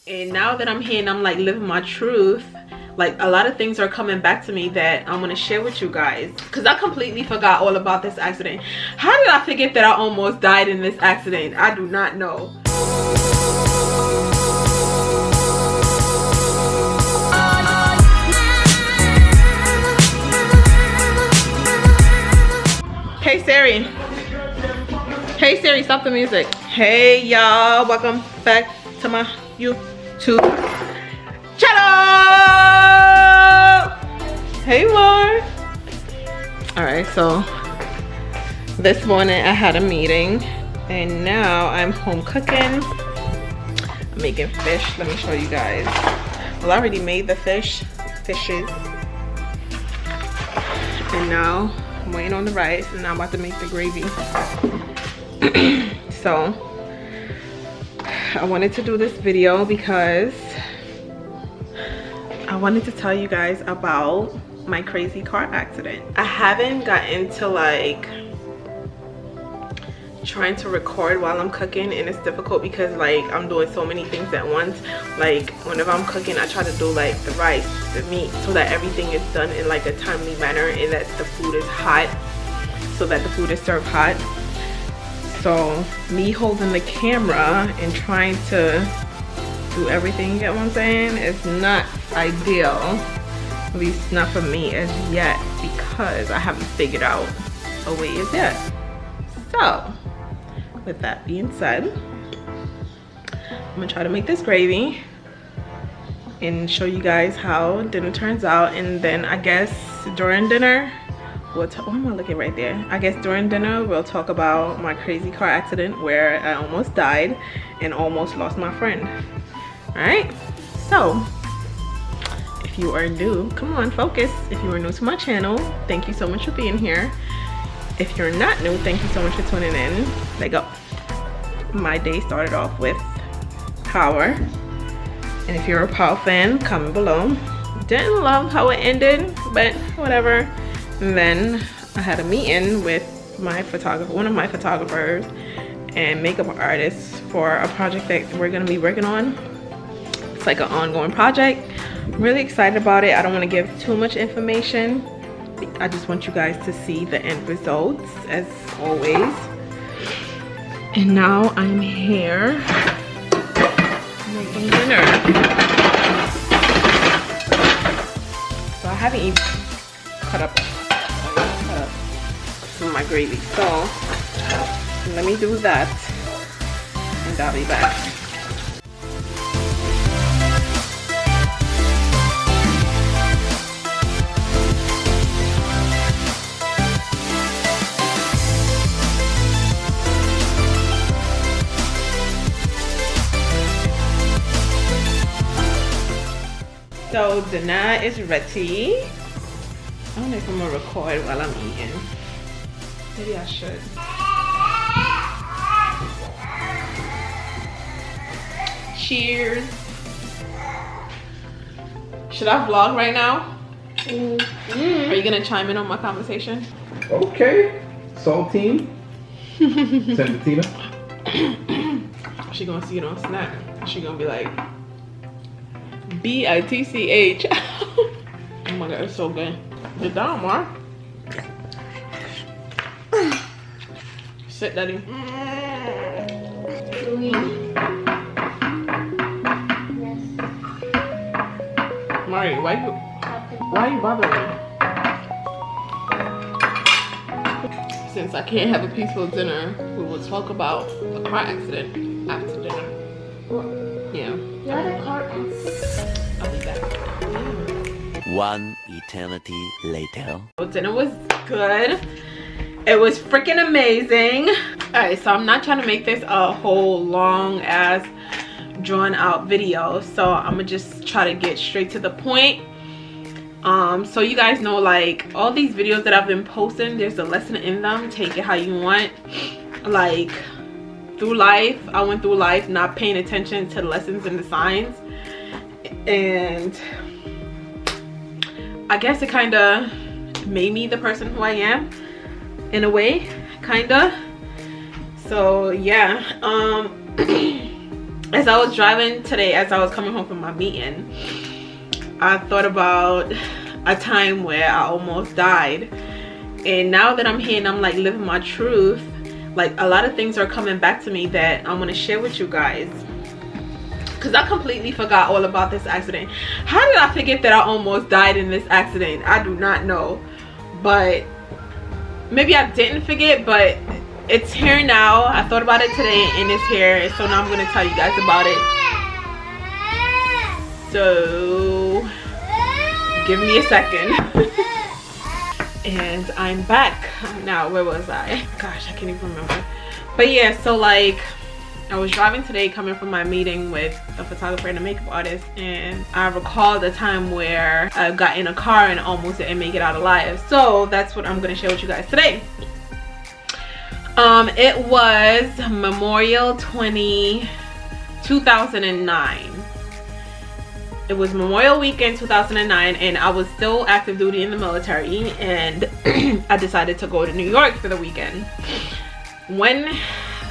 And now that I'm here and I'm like living my truth, like a lot of things are coming back to me that I'm gonna share with you guys, because I completely forgot all about this accident. How did I forget that I almost died in this accident? I do not know. Hey Siri. Hey Siri, stop the music. Hey y'all, welcome back to my YouTube channel. Hey Mar. Alright, so this morning I had a meeting and now I'm home cooking. I'm making fish. Let me show you guys. Well, I already made the fishes. And now I'm waiting on the rice and I'm about to make the gravy. So I wanted to do this video because I wanted to tell you guys about my crazy car accident. I haven't gotten to like trying to record while I'm cooking, and it's difficult because like I'm doing so many things at once. Like whenever I'm cooking, I try to do like the rice, the meat, so that everything is done in like a timely manner and that the food is hot, so that the food is served hot. So me holding the camera and trying to do everything, you get what I'm saying, is not ideal, at least not for me as yet, because I haven't figured out a way as yet. So with that being said, I'm gonna try to make this gravy and show you guys how dinner turns out, and then I guess during dinner we'll talk. Why am I looking right there? I guess during dinner we'll talk about my crazy car accident where I almost died and almost lost my friend. All right, so if you are new, come on, focus. If you are new to my channel, thank you so much for being here. If you're not new, thank you so much for tuning in. Let go. My day started off with Power, and if you're a Power fan, comment below. Didn't love how it ended, but whatever. And then I had a meeting with my photographer, one of my photographers and makeup artists, for a project that we're gonna be working on. It's like an ongoing project. I'm really excited about it. I don't want to give too much information. I just want you guys to see the end results as always. And now I'm here making dinner. So I haven't even cut up some of my gravy. So let me do that and I'll be back. So dinner is ready. I don't know if I'm gonna record while I'm eating. Maybe I should. Cheers. Should I vlog right now? Are you gonna chime in on my conversation? Okay. Saltine. Send it to Tina. She gonna see it on Snap. She gonna be like, B-I-T-C-H. Oh my god, it's so good. Get down, Mar. Sit, Daddy. Mari, why are you bothering me? Since I can't have a peaceful dinner, we will talk about a car accident after dinner. Yeah. Not a car accident. I'll be back. One eternity later. Well, dinner was good. It was freaking amazing. Alright, so I'm not trying to make this a whole long ass drawn out video, so I'm gonna just try to get straight to the point. So you guys know, like, all these videos that I've been posting, there's a lesson in them. Take it how you want. Like, through life, I went through life not paying attention to the lessons and the signs, and I guess it kind of made me the person who I am in a way, kind of. So yeah, as I was driving today, as I was coming home from my meeting, I thought about a time where I almost died. And now that I'm here and I'm like living my truth, like a lot of things are coming back to me that I'm gonna share with you guys, because I completely forgot all about this accident. How did I forget that I almost died in this accident? I do not know, but maybe I didn't forget, but it's here now. I thought about it today and it's here, and so now I'm gonna tell you guys about it. So give me a second. And I'm back now. Where was I? Gosh, I can't even remember. But yeah, so like I was driving today coming from my meeting with a photographer and a makeup artist, and I recalled a time where I got in a car and almost didn't make it out alive. So that's what I'm going to share with you guys today. It was Memorial 2009. It was Memorial Weekend 2009, and I was still active duty in the military, and I decided to go to New York for the weekend.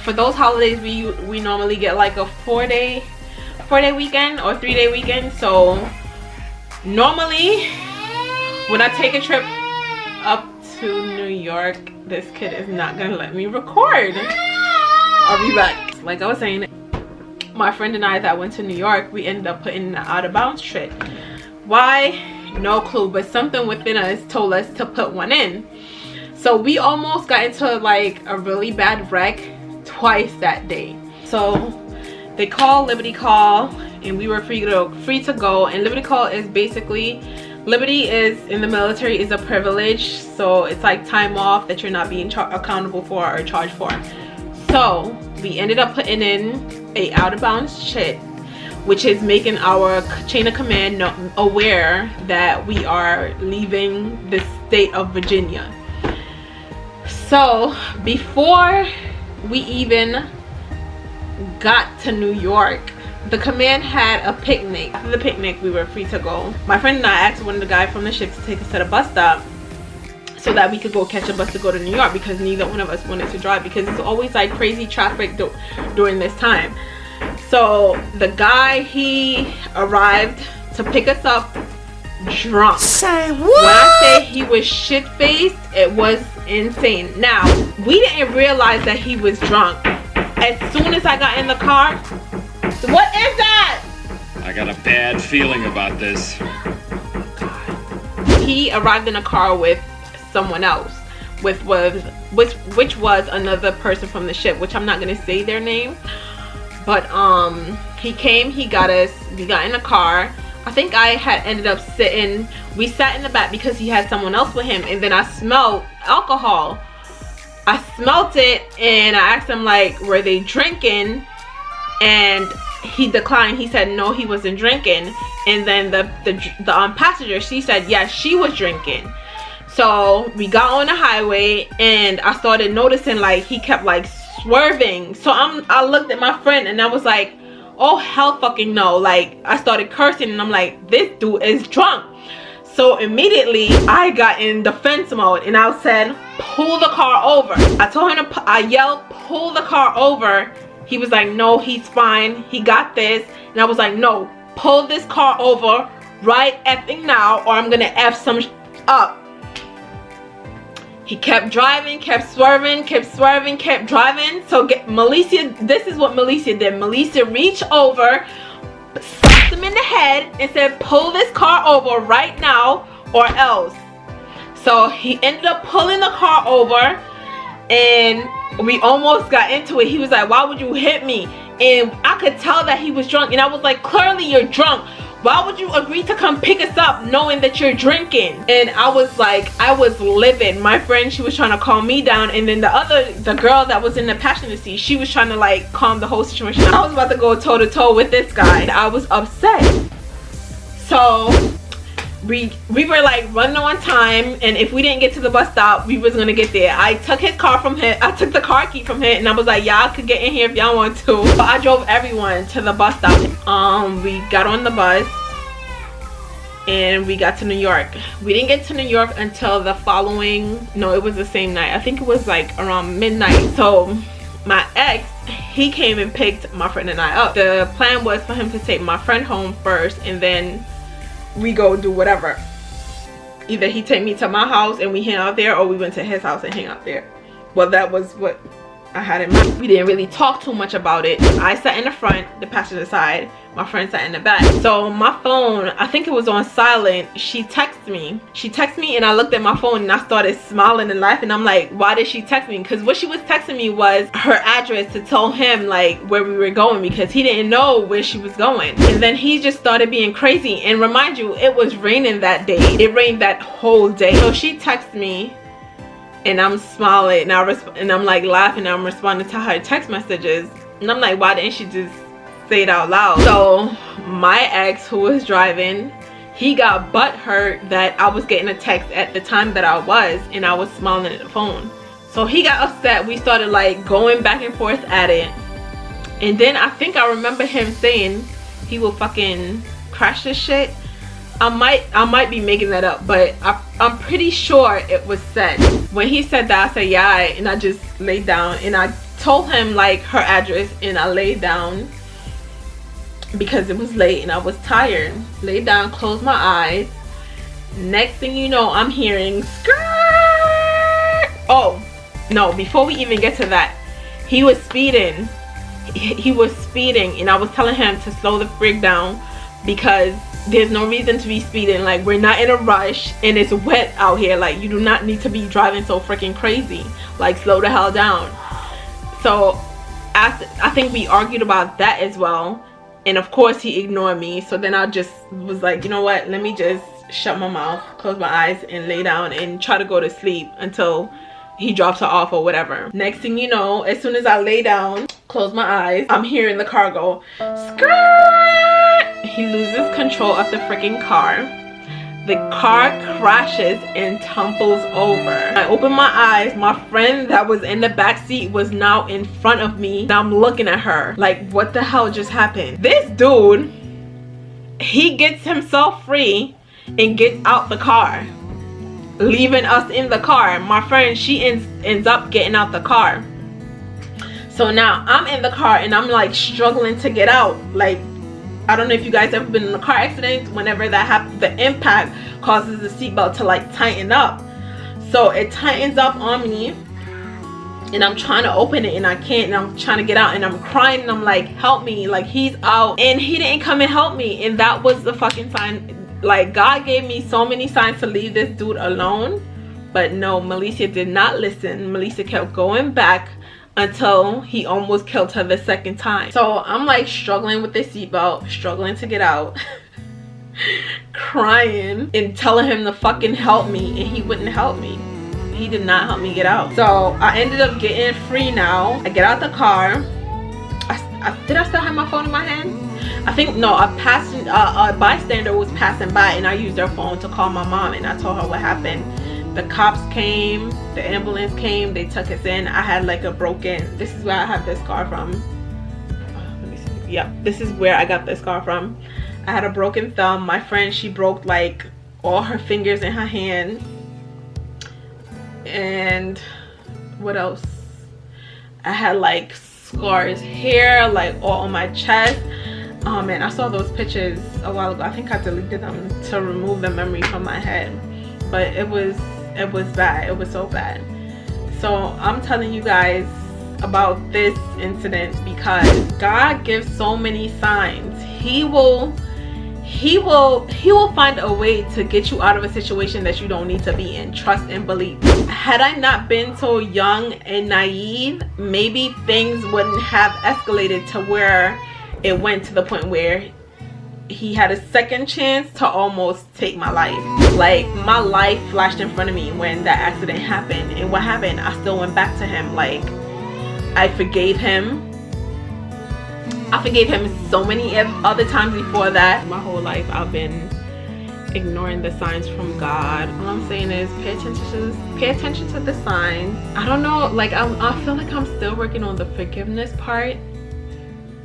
For those holidays, we normally get like a 4-day weekend or 3-day weekend. So normally when I take a trip up to New York, this kid is not gonna let me record. I'll be back. Like I was saying, my friend and I that went to New York, we ended up putting an out of bounds trip. Why? No clue, but something within us told us to put one in. So we almost got into like a really bad wreck twice that day. So they called Liberty Call and we were free to go. And Liberty Call is basically, Liberty is in the military is a privilege, so it's like time off that you're not being accountable for or charged for. So we ended up putting in a out of bounds chit, which is making our chain of command aware that we are leaving the state of Virginia. So before we even got to New York, the command had a picnic. After the picnic, we were free to go. My friend and I asked one of the guys from the ship to take us to the bus stop so that we could go catch a bus to go to New York, because neither one of us wanted to drive because it's always like crazy traffic during this time. So the guy, he arrived to pick us up drunk. Say what? When I say he was shit-faced, it was insane. Now, we didn't realize that he was drunk. As soon as I got in the car, what is that? I got a bad feeling about this. He arrived in a car with someone else, which was another person from the ship, which I'm not gonna say their name. But he came, he got us, we got in a car. I think I had ended up we sat in the back because he had someone else with him, and then I smelled alcohol. I smelt it and I asked him like, were they drinking? And he declined. He said no, he wasn't drinking. And then the passenger, she said yes, she was drinking. So we got on the highway and I started noticing like he kept like swerving. So I looked at my friend and I was like, oh hell fucking no. Like I started cursing and I'm like, this dude is drunk. So immediately I got in defense mode and I said, pull the car over. I told him I yelled, pull the car over. He was like, no, he's fine, he got this. And I was like, no, pull this car over right effing now or I'm gonna F some up. He kept driving, kept swerving, kept driving. So Melicia, this is what Melicia did. Melicia reached over, slapped him in the head and said, pull this car over right now or else. So he ended up pulling the car over and we almost got into it. He was like, why would you hit me? And I could tell that he was drunk and I was like, clearly you're drunk. Why would you agree to come pick us up knowing that you're drinking? And I was like, I was livid. My friend, she was trying to calm me down, and then the girl that was in the passenger seat, she was trying to like calm the whole situation. I was about to go toe to toe with this guy. I was upset. So we were like running on time, and if we didn't get to the bus stop, we was gonna get there. I took his car from him. I took the car key from him, and I was like, y'all could get in here if y'all want to. But I drove everyone to the bus stop. We got on the bus and we got to New York. We didn't get to New York until the following, no, it was the same night. I think it was like around midnight. So my ex, he came and picked my friend and I up. The plan was for him to take my friend home first, and then we go do whatever. Either he take me to my house and we hang out there, or we went to his house and hang out there. Well, that was what I had in mind. We didn't really talk too much about it. I sat in the front, the passenger side. My friend sat in the back. So my phone, I think it was on silent. She texted me and I looked at my phone and I started smiling and laughing. I'm like, why did she text me? Because what she was texting me was her address to tell him like where we were going, because he didn't know where she was going. And then he just started being crazy. And remind you, it was raining that day. It rained that whole day. So she texted me and I'm smiling and I'm like laughing and I'm responding to her text messages. And I'm like, why didn't she just say it out loud? So my ex, who was driving, he got butthurt that I was getting a text at the time that I was, and I was smiling at the phone. So he got upset. We started like going back and forth at it. And then I think I remember him saying he will fucking crash this shit. I might be making that up, but I'm pretty sure it was said. When he said that, I said yeah, and I just laid down and I told him like her address, and I laid down because it was late and I was tired. Laid down, closed my eyes. Next thing you know, I'm hearing skirt. Oh no, before we even get to that, he was speeding. He was speeding, and I was telling him to slow the frig down because there's no reason to be speeding. Like, we're not in a rush and it's wet out here. Like, you do not need to be driving so freaking crazy. Like, slow the hell down. So I think we argued about that as well, and of course he ignored me. So then I just was like, you know what, let me just shut my mouth, close my eyes, and lay down and try to go to sleep until he drops her off or whatever. Next thing you know, as soon as I lay down, close my eyes, I'm hearing the car go skirt. He loses control of the freaking car. The car crashes and tumbles over. I open my eyes. My friend that was in the back seat was now in front of me, and I'm looking at her like, what the hell just happened? This dude, he gets himself free and gets out the car, leaving us in the car. My friend, she ends up getting out the car. So now I'm in the car and I'm like struggling to get out. Like, I don't know if you guys ever been in a car accident. Whenever that happens, the impact causes the seatbelt to like tighten up. So it tightens up on me, and I'm trying to open it and I can't, and I'm trying to get out and I'm crying and I'm like, help me, like he's out, and he didn't come and help me. And that was the fucking sign. Like, God gave me so many signs to leave this dude alone, but no, Melesia did not listen. Melesia kept going back until he almost killed her the second time. So I'm like struggling with the seatbelt, struggling to get out, crying and telling him to fucking help me, and he wouldn't help me. He did not help me get out. So I ended up getting free now. I get out the car. Did I still have my phone in my hand? I think no, a bystander was passing by and I used their phone to call my mom, and I told her what happened. The cops came, the ambulance came, they took us in. I had like a broken, this is where I have this scar from. Let me see. Yep, this is where I got this scar from. I had a broken thumb. My friend, she broke like all her fingers in her hand. And what else? I had like scars here, like all on my chest. Oh man, I saw those pictures a while ago. I think I deleted them to remove the memory from my head. But it was bad. It was so bad. So I'm telling you guys about this incident because God gives so many signs. He will find a way to get you out of a situation that you don't need to be in. Trust and believe. Had I not been so young and naive, maybe things wouldn't have escalated to where it went to the point where he had a second chance to almost take my life. Like, my life flashed in front of me when that accident happened. And what happened? I still went back to him. Like, I forgave him. I forgave him so many other times before that. My whole life I've been ignoring the signs from God. All I'm saying is pay attention to the signs. I don't know, like I feel like I'm still working on the forgiveness part.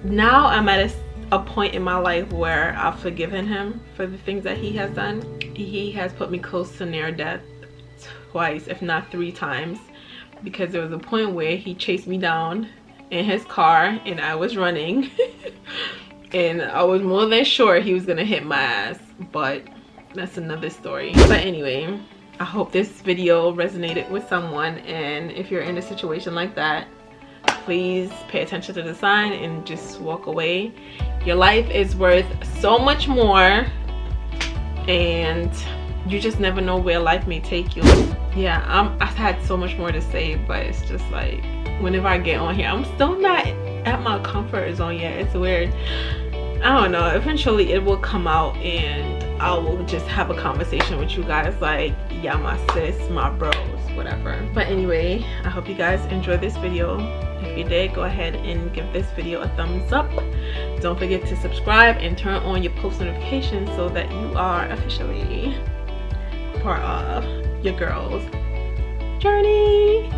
Now I'm at a point in my life where I've forgiven him for the things that he has done. He has put me close to near death twice, if not 3 times, because there was a point where he chased me down in his car and I was running. And I was more than sure he was gonna hit my ass, but that's another story. But anyway, I hope this video resonated with someone, and if you're in a situation like that, please pay attention to the sign and just walk away. Your life is worth so much more, and you just never know where life may take you. Yeah, I've had so much more to say, but it's just like whenever I get on here, I'm still not at my comfort zone yet. It's weird. I don't know, eventually it will come out and I will just have a conversation with you guys, like, yeah, my sis, my bros, whatever. But anyway, I hope you guys enjoyed this video. If you did, go ahead and give this video a thumbs up. Don't forget to subscribe and turn on your post notifications so that you are officially part of your girl's journey.